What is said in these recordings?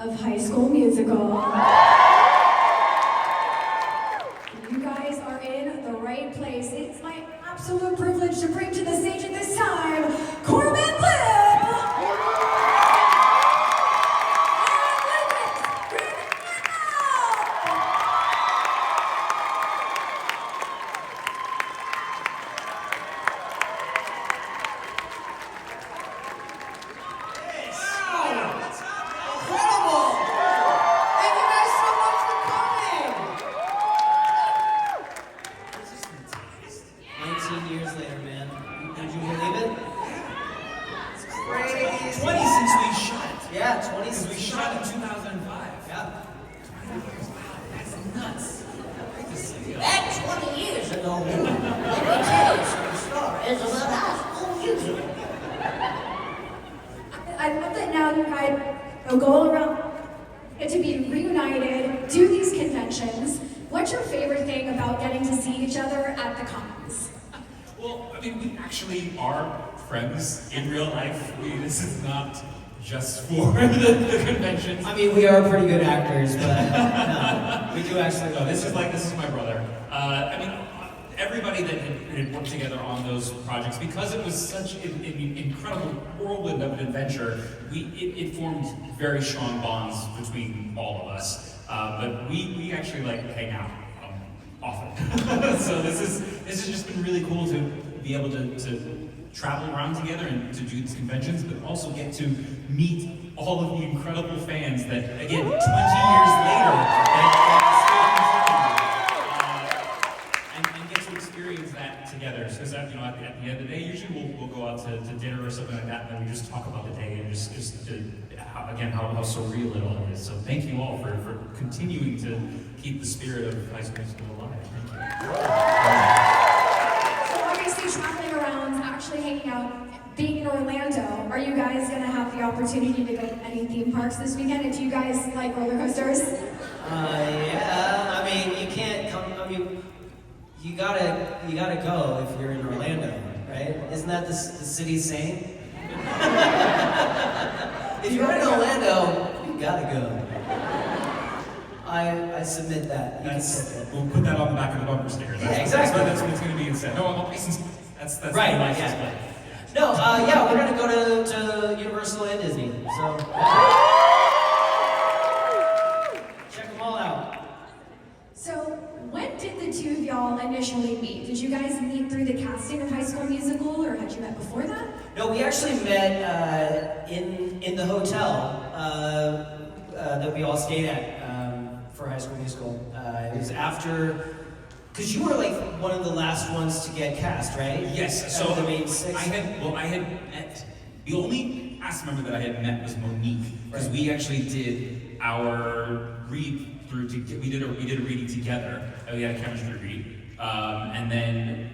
of High School Musical. You guys are in the right place. It's my absolute privilege to bring to the stage at this time, Corbin Bleu! Years later, man. Did you believe it? It's crazy. 20 since we shot it. Yeah, 20 since we shot it in 2005. Yeah. 20 years. Wow, that's nuts. Great to see you. That 20 years ago, let me tell you some stories about high school music. I love that now you guys go around, get to be reunited, do these conventions. What's your favorite thing about getting to see each other at the cons? Well, I mean, we actually are friends in real life. This is not just for the conventions. I mean, we are pretty good actors, but no, we do actually. No, this is my brother. I mean, everybody that had worked together on those projects, because it was such an incredible whirlwind of an adventure, it formed very strong bonds between all of us. But we actually like hang out often. So this has just been really cool to be able to travel around together and to do these conventions, but also get to meet all of the incredible fans that, again, 20 years later, and get to experience that together. Because at the end of the day, usually we'll go out to dinner or something like that, and then we just talk about the day and just how surreal it all is. So thank you all for continuing to keep the spirit of High School Musical alive. Thank you. So obviously traveling around, actually hanging out, being in Orlando, are you guys going to have the opportunity to go to any theme parks this weekend? And do you guys like roller coasters? Yeah, I mean, you can't come, I mean, you gotta go if you're in Orlando, right? Isn't that the city's saying? If you're in Orlando, you gotta go. I submit that. We'll put that on the back of the bumper sticker. Yeah, exactly. That's what it's going to be instead. No, I'm a license. That's right. The license Yeah. plate. No, yeah, we're gonna go to Universal and Disney. So check them all out. So when did the two of y'all initially meet? Did you guys meet through the casting of High School Musical, or had you met before that? No, we actually met in the hotel that we all stayed at for High School Musical. It was after, because you were like one of the last ones to get cast, right? Yes. So the main six. I had met, the only cast member that I had met was Monique, because we actually did our read through. We did a reading together. We had a chemistry read, and then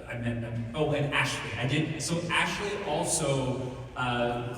I met. And Ashley. I did. So Ashley also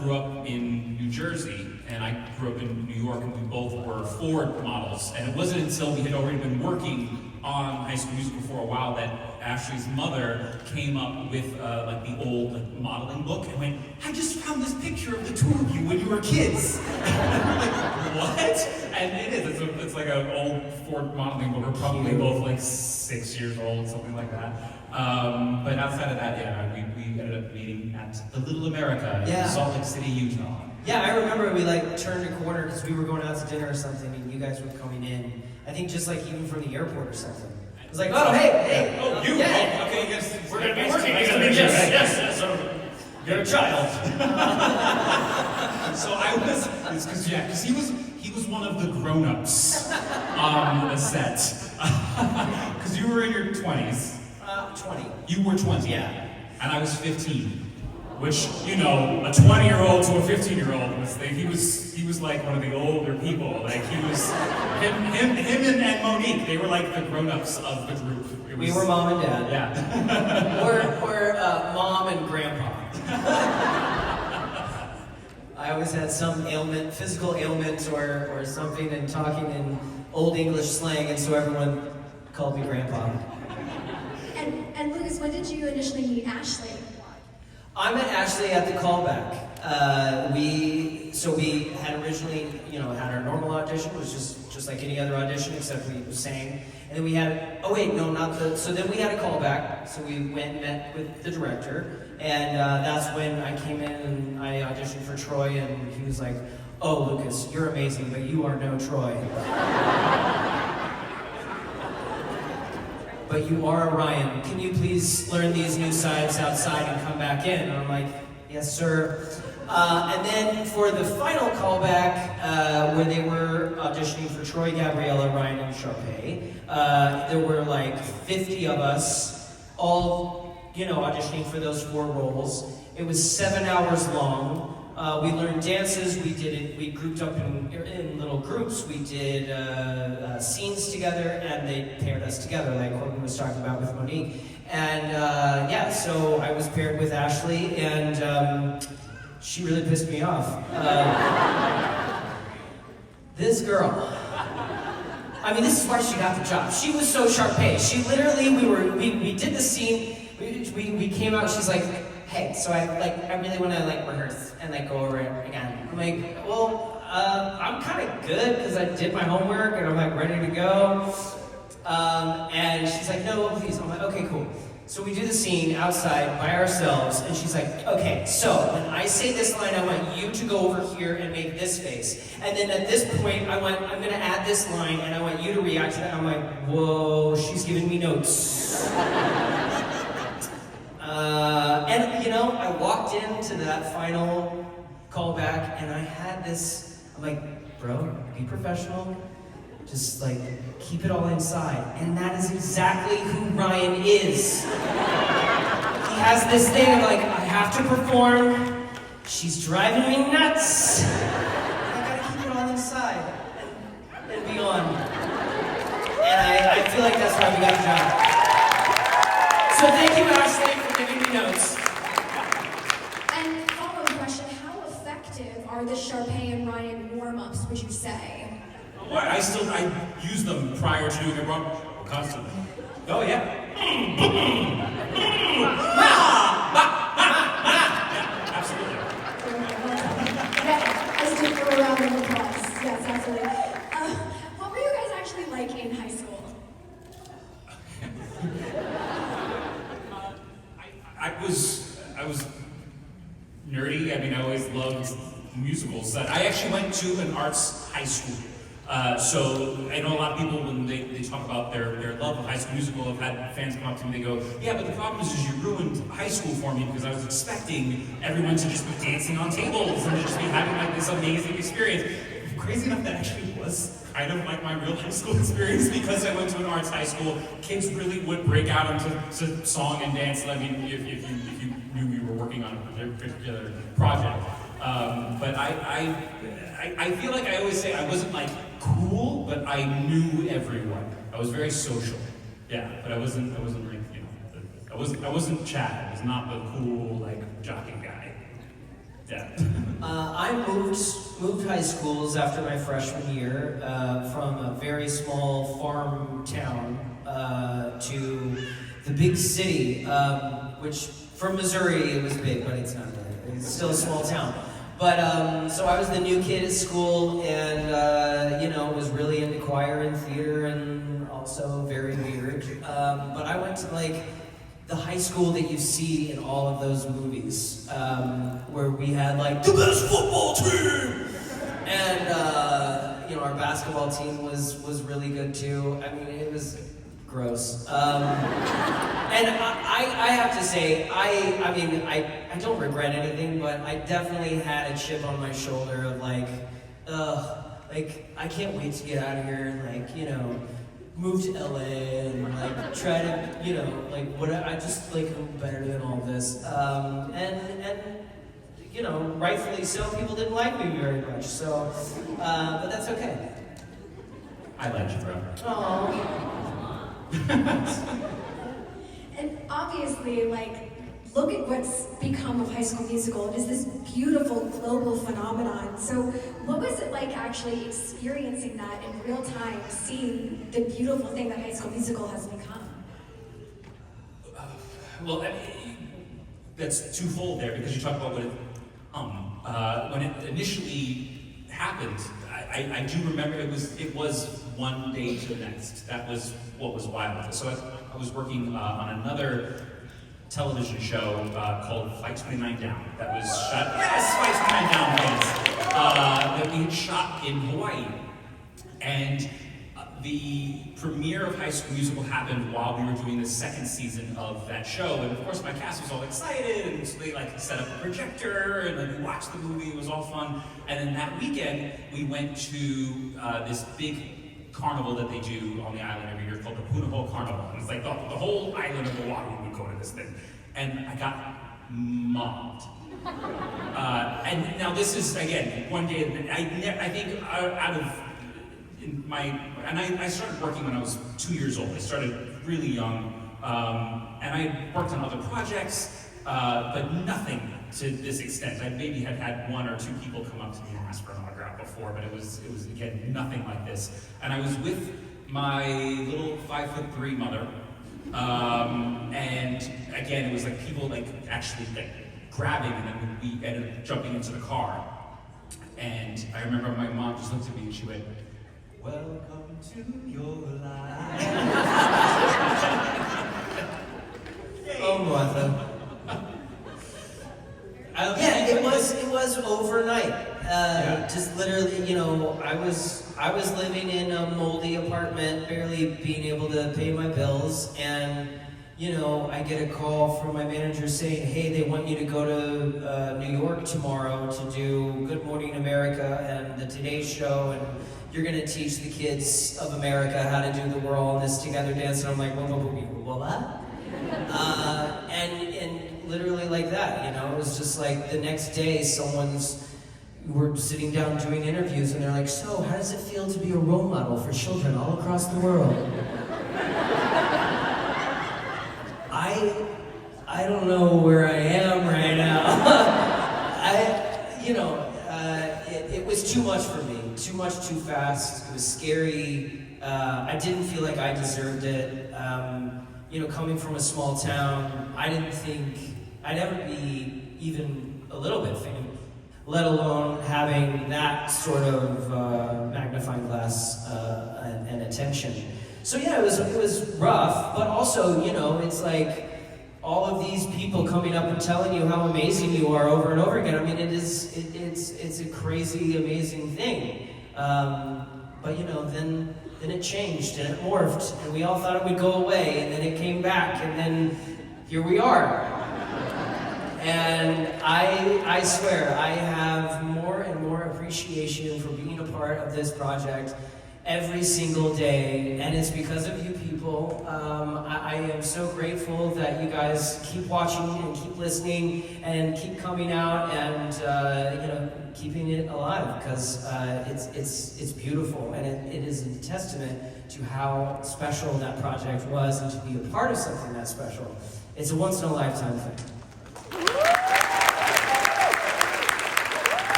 grew up in New Jersey, and I grew up in New York, and we both were Ford models. And it wasn't until we had already been working on High School Musical for a while that Ashley's mother came up with like the old modeling book and went, "I just found this picture of the two of you when you were kids." And I'm like, what? And it is. It's like an old Ford modeling book. We're probably both like 6 years old, something like that. But outside of that, yeah, we ended up meeting at the Little America in Salt Lake City, Utah. Yeah, I remember we like turned a corner because we were going out to dinner or something, and you guys were coming in. I think just like even from the airport or something. It was like, oh, hey. Oh, you? Yeah. Okay, yes. We're going to be working together. Yes. So you're a child. So I was, because he was one of the grown-ups on the set. Because you were in your 20s. 20. You were 20. Yeah. And I was 15. Which, you know, a 20-year-old to a 15-year-old he was like one of the older people. Like he was him and Monique, they were like the grown-ups of the group. We were mom and dad. Yeah. we're mom and grandpa. I always had some ailment, physical ailment or something, and talking in old English slang, and so everyone called me grandpa. And Lucas, when did you initially meet Ashley? I met Ashley at the callback. we had originally, had our normal audition, it was just like any other audition, except we sang. And then we had, so then we had a callback, so we went and met with the director, and that's when I came in and I auditioned for Troy, and he was like, "Oh, Lucas, you're amazing, but you are no Troy." "But you are Ryan. Can you please learn these new sides outside and come back in?" And I'm like, "Yes, sir." And then for the final callback, where they were auditioning for Troy, Gabriella, Ryan, and Sharpay, there were like 50 of us, all, auditioning for those 4 roles. It was 7 hours long. We learned dances, we grouped up in little groups, we did scenes together, and they paired us together, like Corbin was talking about with Monique. And so I was paired with Ashley, and she really pissed me off. This girl, this is why she got the job. She was so Sharpay. She literally, we did the scene, we came out, she's like, "Hey, so I really want to rehearse and go over it again." I'm like, "Well, I'm kind of good because I did my homework and I'm ready to go." And she's like, "No, please." I'm like, "Okay, cool." So we do the scene outside by ourselves, and she's like, "Okay, so when I say this line, I want you to go over here and make this face. And then at this point, I'm gonna add this line, and I want you to react to that." I'm like, "Whoa, she's giving me notes." And I walked into that final callback, and I had this, I'm like, "Bro, be professional. Just keep it all inside." And that is exactly who Ryan is. He has this thing of I have to perform. She's driving me nuts. I gotta keep it all inside and beyond. And I feel like that's why we got the job. So thank you, Ashley, for giving me notes. And follow-up question, how effective are the Sharpay and Ryan warm-ups, would you say? I use them prior to doing a run constantly. Oh yeah. Absolutely. Yeah, let's do it for a round of applause. Yes, absolutely. What were you guys actually like in high school? I was nerdy. I always loved musicals. I actually went to an arts high school. So I know a lot of people, when they talk about their love of High School Musical, have had fans come up to me, they go, "Yeah, but the problem is you ruined high school for me because I was expecting everyone to just be dancing on tables and to just be having this amazing experience." Crazy enough, that actually was kind of my real high school experience, because I went to an arts high school. Kids really would break out into song and dance. If you knew we were working on a particular project. But I feel like I always say I wasn't cool, but I knew everyone. I was very social. Yeah, but I wasn't I wasn't Chad. I was not the cool jockey guy. Yeah. I moved high schools after my freshman year from a very small farm town to the big city, which from Missouri it was big, but it's not really. It's still a small town. But so I was the new kid at school, and was really into choir and theater, and also very weird. But I went to the high school that you see in all of those movies, where we had the best football team, and our basketball team was really good too. It was gross. And I have to say, I don't regret anything, but I definitely had a chip on my shoulder of I can't wait to get out of here and move to LA and try to, what I just I'm better than all this. And rightfully so, people didn't like me very much. So, but that's okay. I liked you, bro. Aww. And obviously, look at what's become of High School Musical. It is this beautiful global phenomenon. So what was it like actually experiencing that in real time, seeing the beautiful thing that High School Musical has become? Well, that's twofold there, because you talk about When it initially happened, I do remember it was one day to the next. That was what was wild. So I was working on another television show called Flight 29 Down. That was shot, yes, Flight 29 Down, fans. That we had shot in Hawaii. And the premiere of High School Musical happened while we were doing the second season of that show, and of course my cast was all excited, and so they set up a projector, and then we watched the movie. It was all fun. And then that weekend we went to this big carnival that they do on the island every year called the Punahou Carnival, and it's like the whole island of Hawaii would go to this thing, and I got mobbed. And now this is again one day. I think out of I started working when I was 2 years old. I started really young, and I worked on other projects, but nothing to this extent. I maybe had one or two people come up to me and ask for an autograph before, but it was again nothing like this. And I was with my little 5'3" mother, and again it was like people actually grabbing, and then we ended up jumping into the car. And I remember my mom just looked at me and she went, "Welcome to your life." Oh, Martha. Yeah, it was overnight. Just literally, I was living in a moldy apartment, barely being able to pay my bills, and I get a call from my manager saying, "Hey, they want you to go to New York tomorrow to do Good Morning America and the Today Show, and you're gonna teach the kids of America how to do the We're All in This Together dance." And I'm like, what? And literally like that, it was just like the next day we're sitting down doing interviews, and they're like, "So, how does it feel to be a role model for children all across the world?" I don't know where I am right now. It was too much for me. Too much, too fast. It was scary. I didn't feel like I deserved it. Coming from a small town, I didn't think I'd ever be even a little bit famous, let alone having that sort of magnifying glass and attention. So yeah, it was rough, but also, it's like all of these people coming up and telling you how amazing you are over and over again. I mean, it's a crazy, amazing thing. But then it changed and it morphed, and we all thought it would go away, and then it came back, and then here we are. And I swear, I have more and more appreciation for being a part of this project every single day, and it's because of you people. I am so grateful that you guys keep watching and keep listening and keep coming out and keeping it alive, because it's beautiful, and it is a testament to how special that project was, and to be a part of something that special. It's a once in a lifetime thing.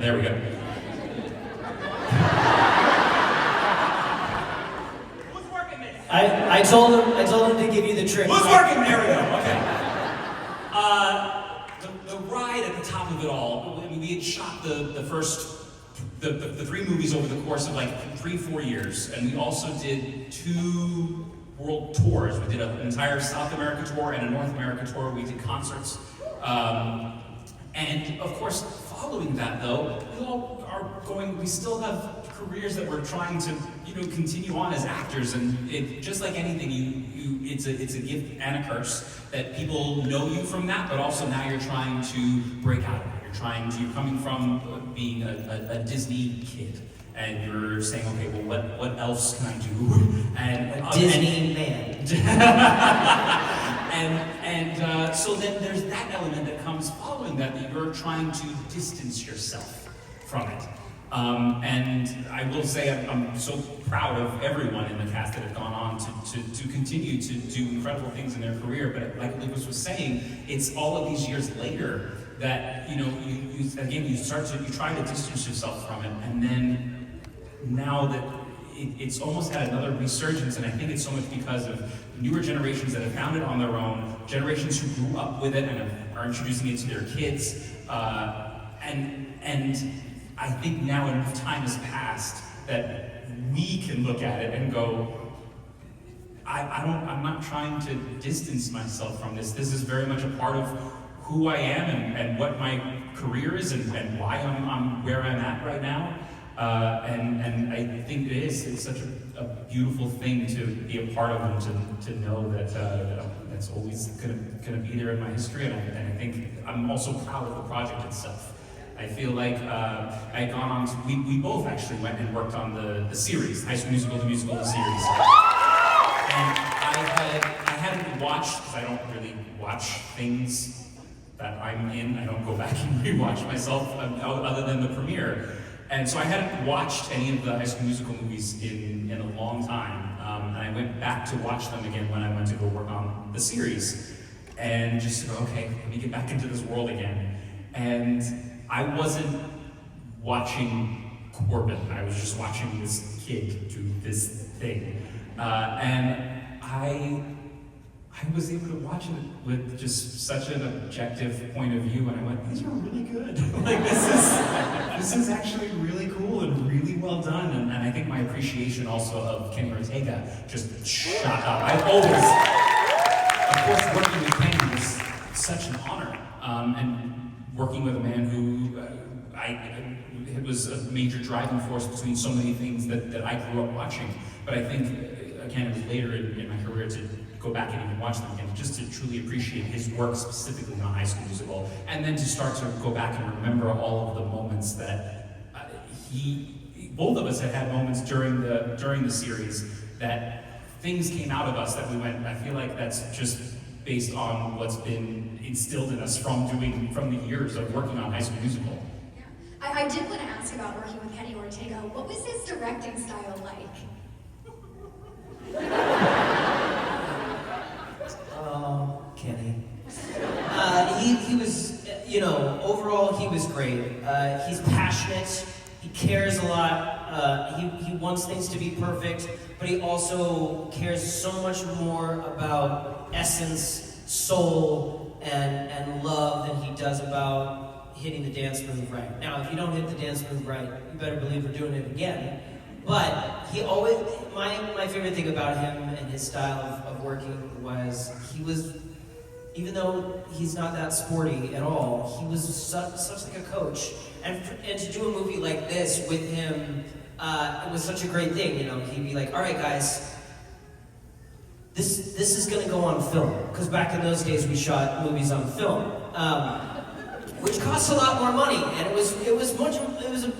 There we go. Who's working this? I told him to give you the trick. Who's working? There we go. Okay. The ride at the top of it all. I mean, we had shot the three movies over the course of 3-4 years, and we also did 2 world tours. We did an entire South America tour and a North America tour. We did concerts, and of course, following that though, we still have careers that we're trying to, continue on as actors, and just like anything, it's a gift and a curse that people know you from that, but also now you're trying to break out of it. You're coming from being a Disney kid, and you're saying, okay, well, what else can I do? And Disney man. So then there's that element that comes following that you're trying to distance yourself from it. And I will say I'm so proud of everyone in the cast that have gone on to continue to do incredible things in their career. But like Lucas was saying, it's all of these years later that you try to distance yourself from it, and then now that it's almost had another resurgence, and I think it's so much because of newer generations that have found it on their own, generations who grew up with it and are introducing it to their kids, and I think now enough time has passed that we can look at it and go, I'm not trying to distance myself from this. This is very much a part of who I am and what my career is and why I'm where I'm at right now. And I think it's such a beautiful thing to be a part of and to know that that's always gonna be there in my history. And I think I'm also proud of the project itself. I feel like I had gone on to, we both actually went and worked on the series, High School Musical, the musical, the series. And I hadn't watched, because I don't really watch things that I'm in. I don't go back and rewatch myself other than the premiere. And so I hadn't watched any of the High School Musical movies in a long time. And I went back to watch them again when I went to go work on the series. And just to go, okay, let me get back into this world again. And I wasn't watching Corbin. I was just watching this kid do this thing. And I was able to watch it with just such an objective point of view, and I went, these are really good. Like, this is actually really cool and really well done. And I think my appreciation also of Kenny Ortega just shot up. I've always, of course, working with Kenny was such an honor. And working with a man who it was a major driving force between so many things that I grew up watching. But I think, again, it was later in my career to go back and even watch them again, just to truly appreciate his work specifically on High School Musical, and then to start to go back and remember all of the moments that both of us had moments during the series that things came out of us that we went, I feel like that's just based on what's been instilled in us from the years of working on High School Musical. Yeah. I did want to ask about working with Kenny Ortega. What was his directing style like? Oh, Kenny. He was, overall he was great. He's passionate, he cares a lot, he wants things to be perfect, but he also cares so much more about essence, soul, and love than he does about hitting the dance move right. Now, if you don't hit the dance move right, you better believe we're doing it again. But he always, my favorite thing about him and his style of working was he was, even though he's not that sporty at all, he was such like a coach. And to do a movie like this with him, it was such a great thing. He'd be like, all right, guys, this is gonna go on film. Because back in those days, we shot movies on film, which costs a lot more money. And it was a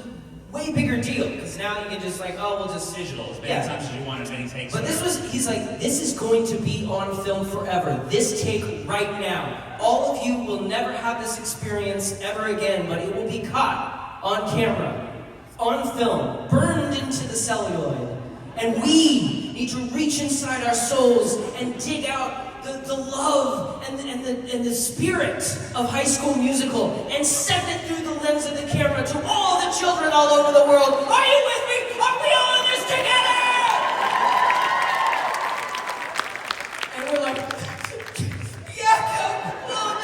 way bigger deal, because now you can just we'll just digital as many times as you want, as many takes. But he's like, this is going to be on film forever. This take right now. All of you will never have this experience ever again, but it will be caught on camera, on film, burned into the celluloid. And we need to reach inside our souls and dig out the love and the spirit of High School Musical and send it through the lens of the camera to all the children all over the world. Are you with me? Are we all in this together? And we're like, yeah, well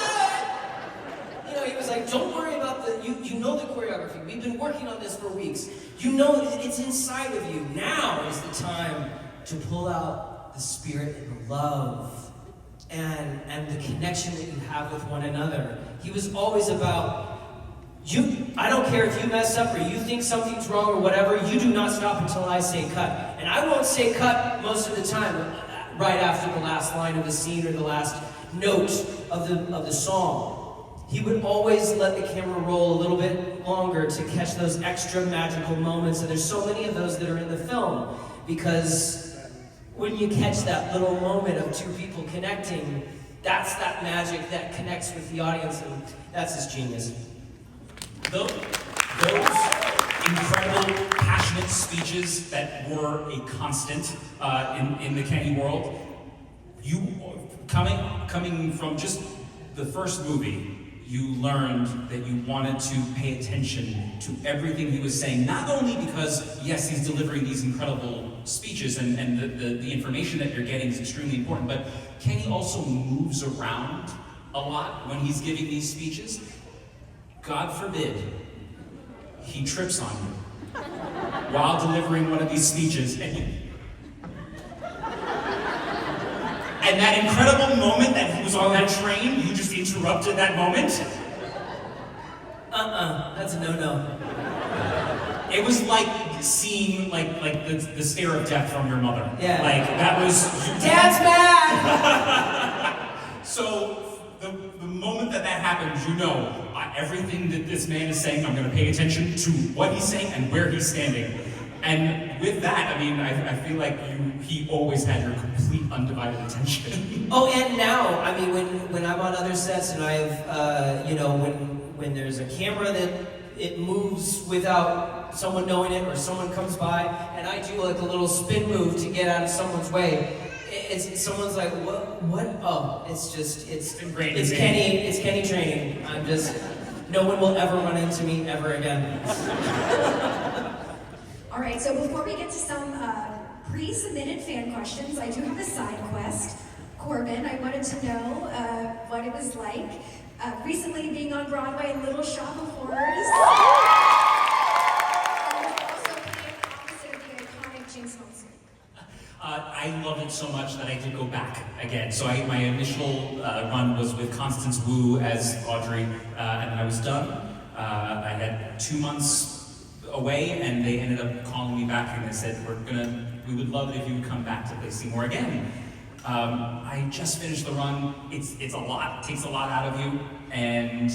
done. He was like, don't worry about you know the choreography. We've been working on this for weeks. You know that it's inside of you. Now is the time to pull out the spirit and the love and the connection that you have with one another. He was always about, I don't care if you mess up or you think something's wrong or whatever, you do not stop until I say cut. And I won't say cut most of the time, right after the last line of the scene or the last note of the song. He would always let the camera roll a little bit longer to catch those extra magical moments, and there's so many of those that are in the film, because when you catch that little moment of two people connecting, that's that magic that connects with the audience, and that's his genius. Those incredible, passionate speeches that were a constant in the Kenny world, you coming from just the first movie, you learned that you wanted to pay attention to everything he was saying, not only because, yes, he's delivering these incredible speeches and the information that you're getting is extremely important, but Kenny also moves around a lot when he's giving these speeches. God forbid he trips on you while delivering one of these speeches, and that incredible moment that he was on that train, you just interrupted that moment. That's a no-no. It was like seeing like the stare of death from your mother. Yeah. Like that was. Dad's mad! So the moment that happens, you know everything that this man is saying. I'm going to pay attention to what he's saying and where he's standing. And with that, I mean, I feel like he always had your complete undivided attention. Oh, and now, I mean, when I'm on other sets and I've, when there's a camera that it moves without someone knowing it, or someone comes by and I do like a little spin move to get out of someone's way, someone's like, what? Oh, it's ingrained. It's Kenny training. No one will ever run into me ever again. All right, so before we get to some pre-submitted fan questions, I do have a side quest. Corbin, I wanted to know what it was like recently being on Broadway in Little Shop of Horrors. And also being opposite of the iconic Jinx Monsoon. I loved it so much that I did go back again. So my initial run was with Constance Wu as Audrey, and I was done. I had 2 months away, and they ended up calling me back and they said, we would love it if you would come back to play Seymour again. I just finished the run. It's a lot, it takes a lot out of you, and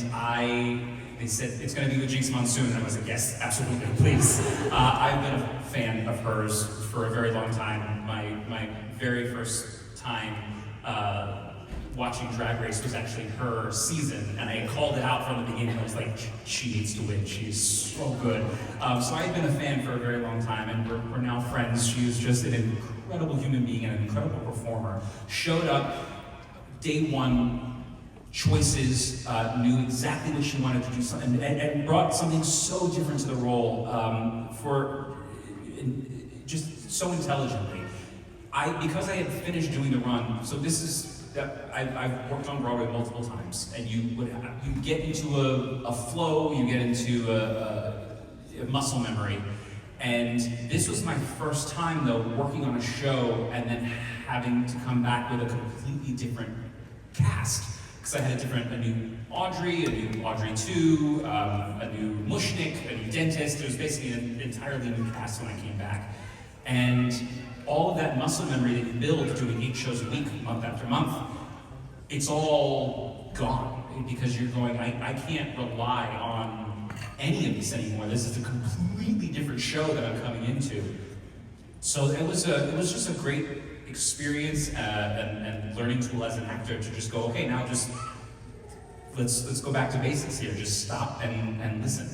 they said, it's gonna be with Jinx Monsoon, and I was like, yes, absolutely, please. I've been a fan of hers for a very long time. My very first time watching Drag Race was actually her season, and I called it out from the beginning. I was like, she needs to win, she's so good. So I've been a fan for a very long time, and we're now friends. She is just an incredible human being and an incredible performer. Showed up day one, choices, knew exactly what she wanted to do, and brought something so different to the role, just so intelligently. Because I had finished doing the run, so this is, I've worked on Broadway multiple times, and you get into a flow, you get into a muscle memory, and this was my first time though working on a show and then having to come back with a completely different cast, because I had a new Audrey, a new Audrey 2, a new Mushnik, a new dentist. It was basically an entirely new cast when I came back, and all of that muscle memory that you build doing 8 shows a week, month after month, it's all gone because you're going, I can't rely on any of this anymore. This is a completely different show that I'm coming into. So it was just a great experience and learning tool as an actor to just go, okay, now just let's go back to basics here. Just stop and listen,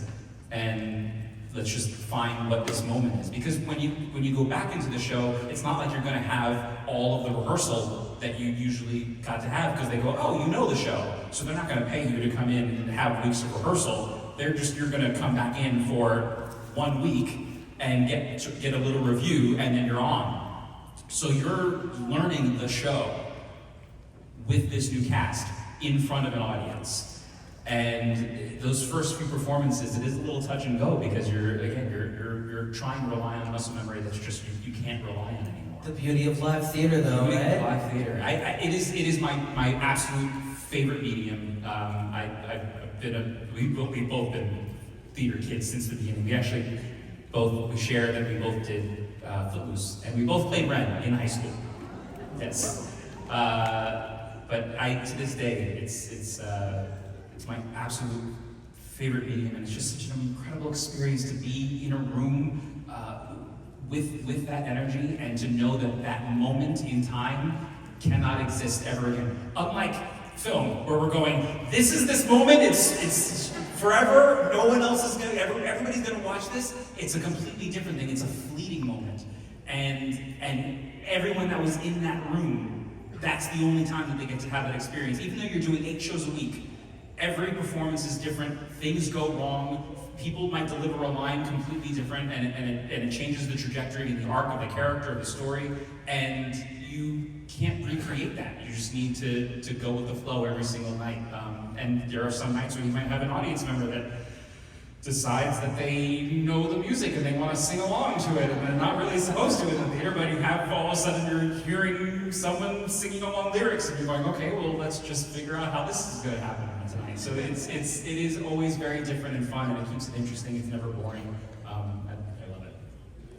and let's just find what this moment is. Because when you go back into the show, it's not like you're going to have all of the rehearsal that you usually got to have, because they go, oh, you know the show, so they're not going to pay you to come in and have weeks of rehearsal. You're going to come back in for 1 week and get a little review, and then you're on. So you're learning the show with this new cast in front of an audience. And those first few performances, it is a little touch and go, because you're trying to rely on muscle memory that's just you can't rely on anymore. The beauty of live theater, though, the beauty right? of live theater. It is my absolute favorite medium. We've both been theater kids since the beginning. We shared that we both did Footloose, and we both played Ren in high school. Yes. But to this day, it's my absolute favorite medium, and it's just such an incredible experience to be in a room with that energy, and to know that moment in time cannot exist ever again. Unlike film, where we're going, this moment, it's forever, no one else is everybody's gonna watch this. It's a completely different thing. It's a fleeting moment, and everyone that was in that room, that's the only time that they get to have that experience. Even though you're doing 8 shows a week, every performance is different, things go wrong, people might deliver a line completely different, and it changes the trajectory and the arc of the character, of the story, and you can't recreate that. You just need to go with the flow every single night. And there are some nights where you might have an audience member that decides that they know the music and they want to sing along to it, and they're not really supposed to in the theater, but you have all of a sudden you're hearing someone singing along lyrics, and you're going, okay, well, let's just figure out how this is going to happen tonight. So it is always very different and fun, and it keeps it interesting. It's never boring. I love it.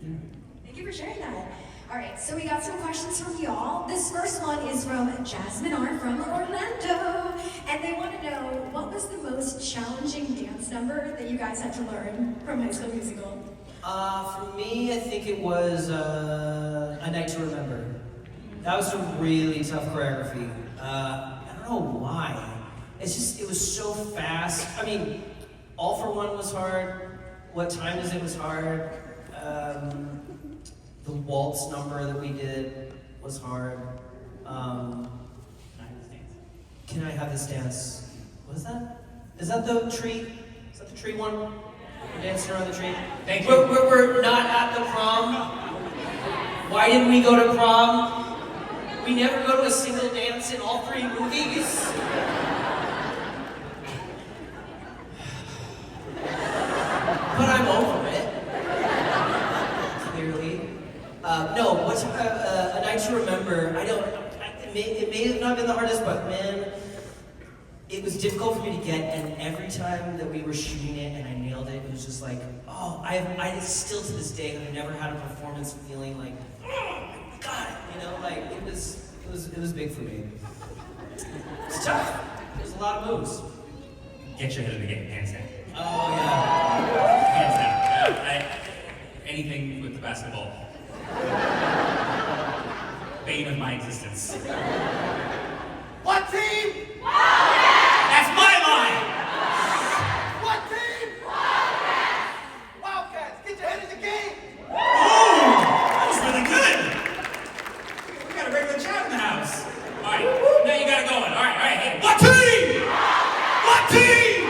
Yeah. Thank you for sharing that. All right, so we got some questions from y'all. This first one is from Jasmine R. from Orlando, and they want to know, what was the most challenging dance number that you guys had to learn from High School Musical? For me, I think it was A Night to Remember. That was a really tough choreography. I don't know why. It's just, it was so fast. I mean, All for One was hard. What Time Is It was hard. The waltz number that we did was hard. Can I Have This Dance? What is that? Is that the tree? Is that the tree one? We're dancing around the tree? Thank you. We're not at the prom. Why didn't we go to prom? We never go to a single dance in all 3 movies. But I'm over it. Clearly. No, what's A Night to Remember? It may have not been the hardest, but man, it was difficult for me to get, and every time that we were shooting it and I nailed it, it was just like, oh, I still to this day, I've never had a performance feeling like, oh, I got it, you know, like it was big for me. It's tough. There's a lot of moves. Get your head in the game, hands down. Oh yeah. Hands down. Anything with the basketball. Bane of my existence. What team? That's my line! What team? Wildcats, get your head in the game! Ooh, that was really good! We got a regular chat in the house. Alright, now you got it going. Alright, hey. What team? What team?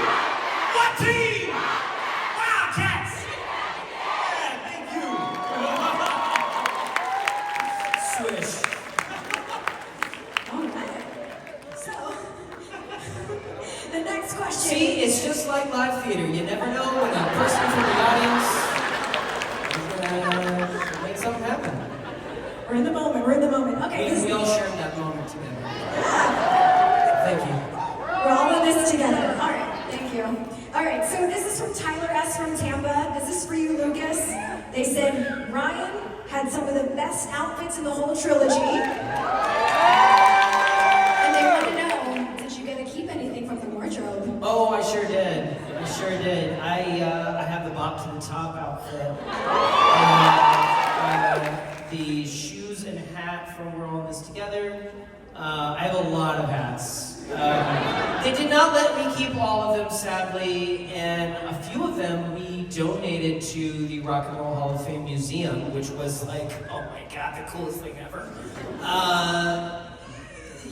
What team? Wildcats! Yeah, thank you. Swish. All right. So, the next question. See, it's just like live theater. You never know when a person from the audience is gonna make something happen. We're in the moment. Okay, We all shared that moment together. Yeah. Thank you. We're all in this together. All right, thank you. All right, so this is from Tyler S. from Tampa. This is for you, Lucas. They said, Ryan had some of the best outfits in the whole trilogy. And they want to know, did you get to keep anything from the wardrobe? Oh, I sure did. I have the bop to the top outfit. The shoes and hat from We're All in This Together. I have a lot of hats. They did not let me keep all of them, sadly, and a few of them we donated to the Rock and Roll Hall of Fame Museum, which was like, oh my god, the coolest thing ever.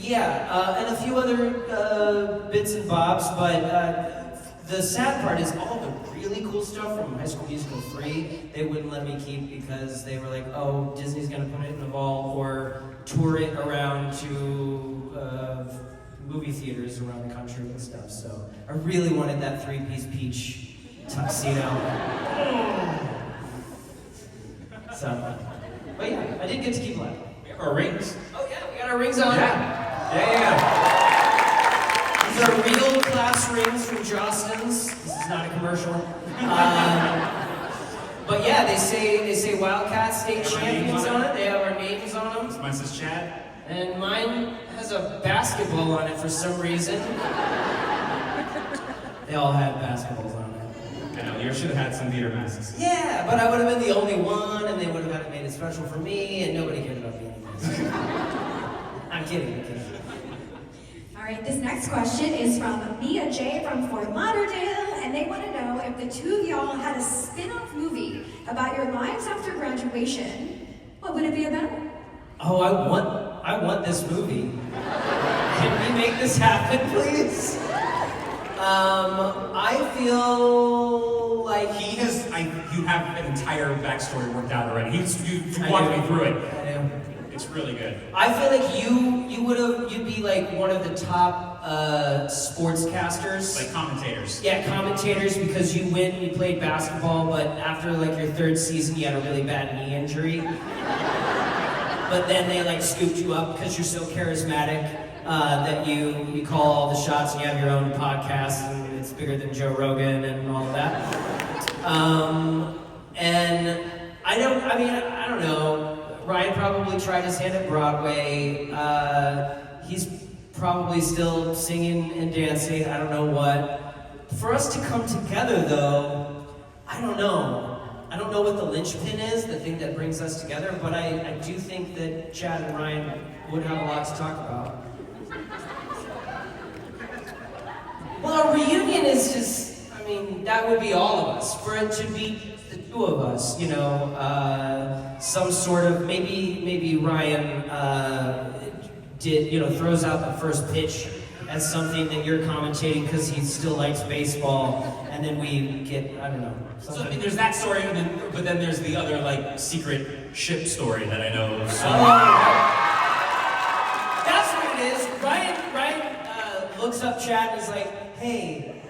And a few other bits and bobs, but the sad part is all the really cool stuff from High School Musical 3, they wouldn't let me keep because they were like, oh, Disney's gonna put it in a vault or tour it around to movie theaters around the country and stuff. So I really wanted that 3-piece peach tuxedo. So, but yeah, I did get to keep left. We have our rings. Oh yeah, we got our rings on. Yeah. These are real class rings from Jostens. This is not a commercial. But yeah, they say Wildcat State Champions on it. They have our names on them. Mine says Chad. And mine has a basketball on it for some reason. They all had basketballs on it. I know, yours should have had some theater masks. Yeah, but I would have been the only one, and they would have had to made it special for me, and nobody cared about me anyways. I'm kidding. All right, this next question is from Mia J. from Fort Lauderdale, and they want to know if the two of y'all had a spin-off movie about your lives after graduation, what would it be about? Oh, I want this movie. Can we make this happen, please? I feel like You have an entire backstory worked out already. You I walked do. me through it. I do. It's really good. I feel like you'd be like one of the top sportscasters. Like commentators. Yeah, commentators, because you played basketball, but after like your third season, you had a really bad knee injury. But then they like scooped you up because you're so charismatic that you call all the shots and you have your own podcast and it's bigger than Joe Rogan and all of that. And I don't know. Ryan probably tried his hand at Broadway. He's probably still singing and dancing. I don't know what. For us to come together, though, I don't know. I don't know what the linchpin is, the thing that brings us together, but I do think that Chad and Ryan would have a lot to talk about. Well, a reunion is just, that would be all of us. For it to be the two of us, some sort of, maybe Ryan throws out the first pitch as something that you're commentating because he still likes baseball, and then we get, I don't know. So there's that story, but then there's the other like secret ship story that I know. So. That's what it is. Ryan looks up Chad and is like, hey,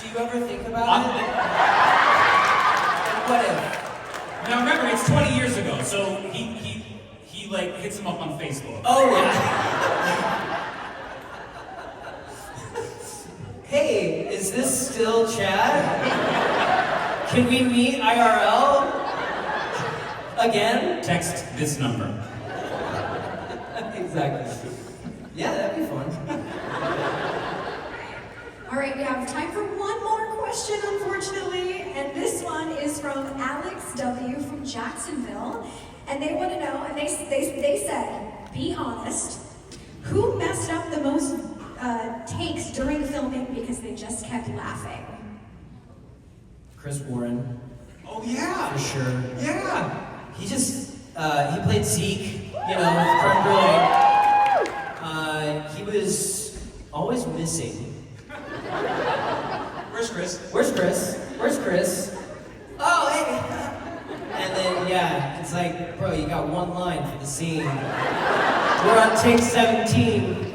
do you ever think about it? And what if? Now remember, it's 20 years ago, so he like hits him up on Facebook. Oh yeah. Hey, is this still Chad? Can we meet IRL again? Text this number. Exactly. Yeah, that'd be fun. All right, we have time for one more question, unfortunately, and this one is from Alex W. from Jacksonville, and they want to know, and they said, be honest, who messed up the most takes during filming because they just kept laughing? Chris Warren, Oh yeah. for sure. Yeah. He just, he played Zeke, with Corbin Bleu. He was always missing. Where's Chris? Where's Chris? Where's Chris? Oh, hey! And then, yeah, it's like, bro, you got one line for the scene. We're on take 17.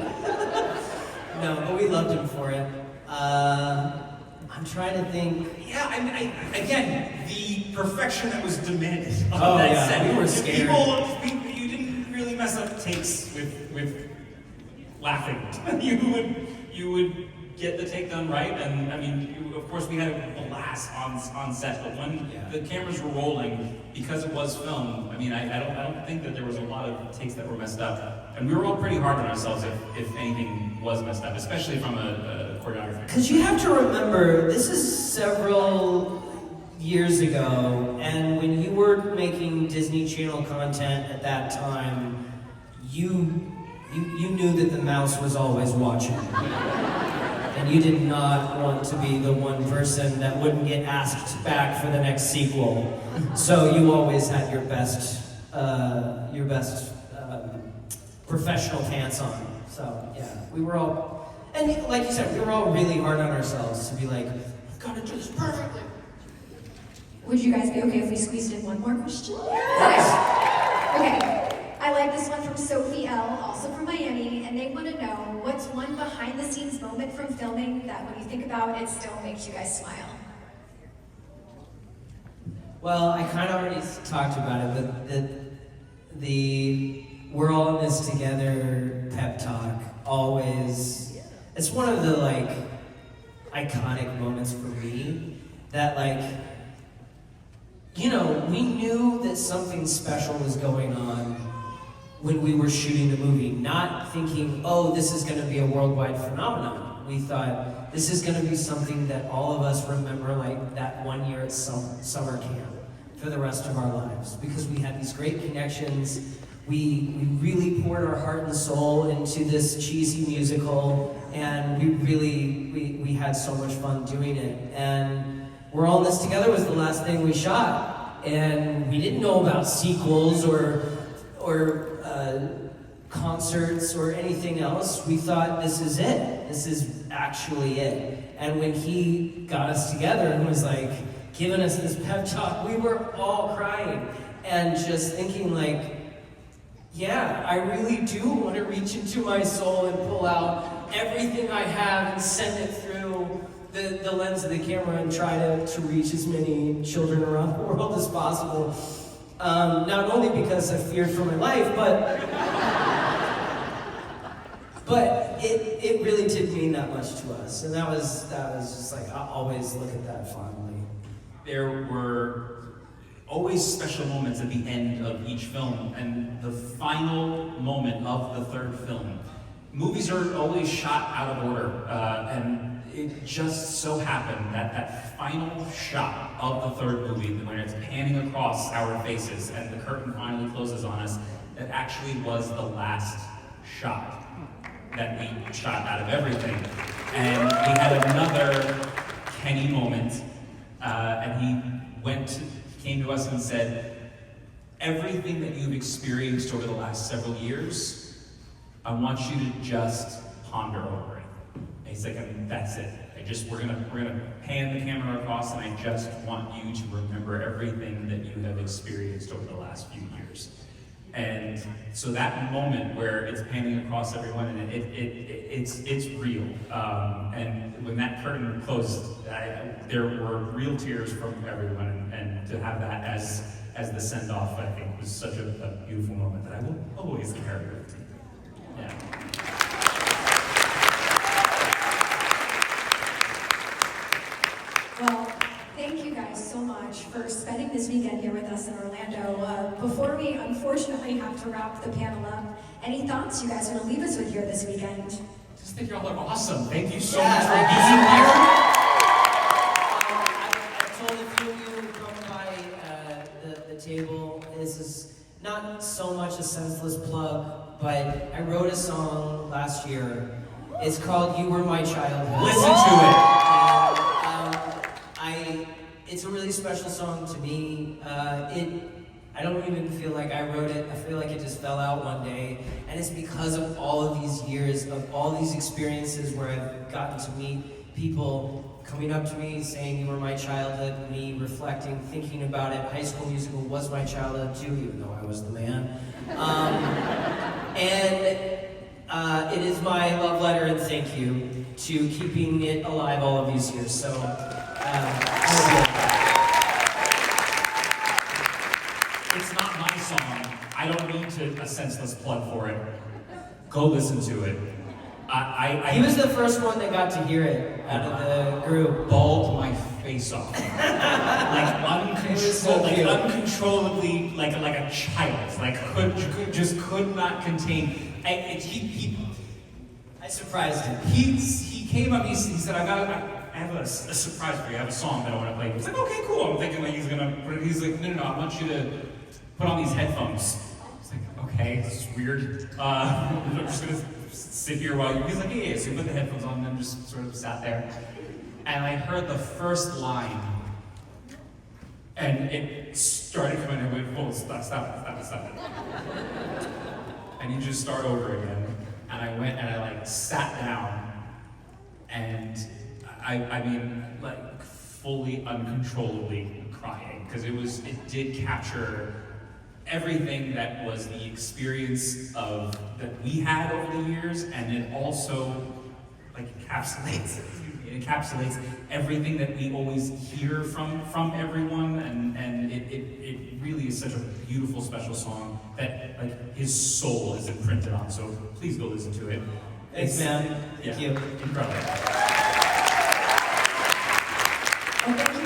No, but we loved him for it. I'm trying to think. Yeah, again, the perfection that was demanded on Oh, that yeah, set. we were scared. You didn't really mess up takes with laughing. you would get the take done right, and of course we had a blast on set. But when the cameras were rolling, because it was film, I don't think that there was a lot of takes that were messed up, and we were all pretty hard on ourselves if anything was messed up, especially from a choreography. Because you have to remember, this is several years ago, and when you were making Disney Channel content at that time, you knew that the mouse was always watching. And you did not want to be the one person that wouldn't get asked back for the next sequel. So you always had your best professional pants on. So yeah, we were all, and like you said, we were all really hard on ourselves to be like, we've got to do this perfectly. Would you guys be okay if we squeezed in one more question? Okay. I like this one from Sophie L., also from Miami, and they want to know what's one behind-the-scenes moment from filming that when you think about it still makes you guys smile? Well, I kind of already talked about it, but the we're all in this together pep talk, always, it's one of the like iconic moments for me that we knew that something special was going on when we were shooting the movie, not thinking, oh, this is going to be a worldwide phenomenon. We thought, this is going to be something that all of us remember, like that one year at summer camp for the rest of our lives, because we had these great connections. We really poured our heart and soul into this cheesy musical, and we had so much fun doing it. And We're All in This Together was the last thing we shot, and we didn't know about sequels or concerts or anything else. We thought, this is it. This is actually it. And when he got us together and was like, giving us this pep talk, we were all crying and just thinking like, yeah, I really do want to reach into my soul and pull out everything I have and send it through the lens of the camera and try to reach as many children around the world as possible. Not only because I feared for my life, but it really did mean that much to us. And that was just like, I'll always look at that fondly. There were always special moments at the end of each film, and the final moment of the third film. Movies are always shot out of order, and it just so happened that that final shot of the third movie, when it's panning across our faces and the curtain finally closes on us, that actually was the last shot that we shot out of everything. And we had another Kenny moment, and he came to us and said, everything that you've experienced over the last several years, I want you to just ponder over it. And he's like, and that's it. We're gonna pan the camera across, and I just want you to remember everything that you have experienced over the last few years. And so that moment where it's panning across everyone, and it's real. And when that curtain closed, there were real tears from everyone, and to have that as the send-off, I think, was such a beautiful moment that I will always carry with me. Yeah. Well, thank you guys so much for spending this weekend here with us in Orlando. Before we unfortunately have to wrap the panel up, any thoughts you guys want to leave us with here this weekend? I just think y'all are awesome. Thank you so Yeah, much for being here. I told a few of you who come by the table, this is not so much a senseless plug, but I wrote a song last year. It's called You Were My Childhood. Listen to it. It's a really special song to me. I don't even feel like I wrote it. I feel like it just fell out one day. And it's because of all of these years, of all these experiences where I've gotten to meet people coming up to me saying you were my childhood, me reflecting, thinking about it. High School Musical was my childhood too, even though I was the man. It is my love letter and thank you to keeping it alive all of these years. So, It's not my song. I don't need a senseless plug for it. Go listen to it. He was the first one that got to hear it out of the group. Bawled my face off, uncontrollably, like a child. Like could not contain. I surprised him. He came up. He said, I have a surprise for you. I have a song that I want to play. He's like, okay, cool. I'm thinking like he's like, no, I want you to put on these headphones. I was like, okay, this is weird. I'm just gonna sit here while he's like, yeah. So he put the headphones on and then just sort of sat there. And I heard the first line, and it started coming in. I went, oh, stop it. I need you to start over again. And I went and I sat down, and I mean, fully uncontrollably crying, because it did capture everything that was the experience that we had over the years, and it also encapsulates everything that we always hear from everyone, and it really is such a beautiful, special song that his soul is imprinted on. So please go listen to it. Thanks, man. Thank you. Incredible. Well, thank you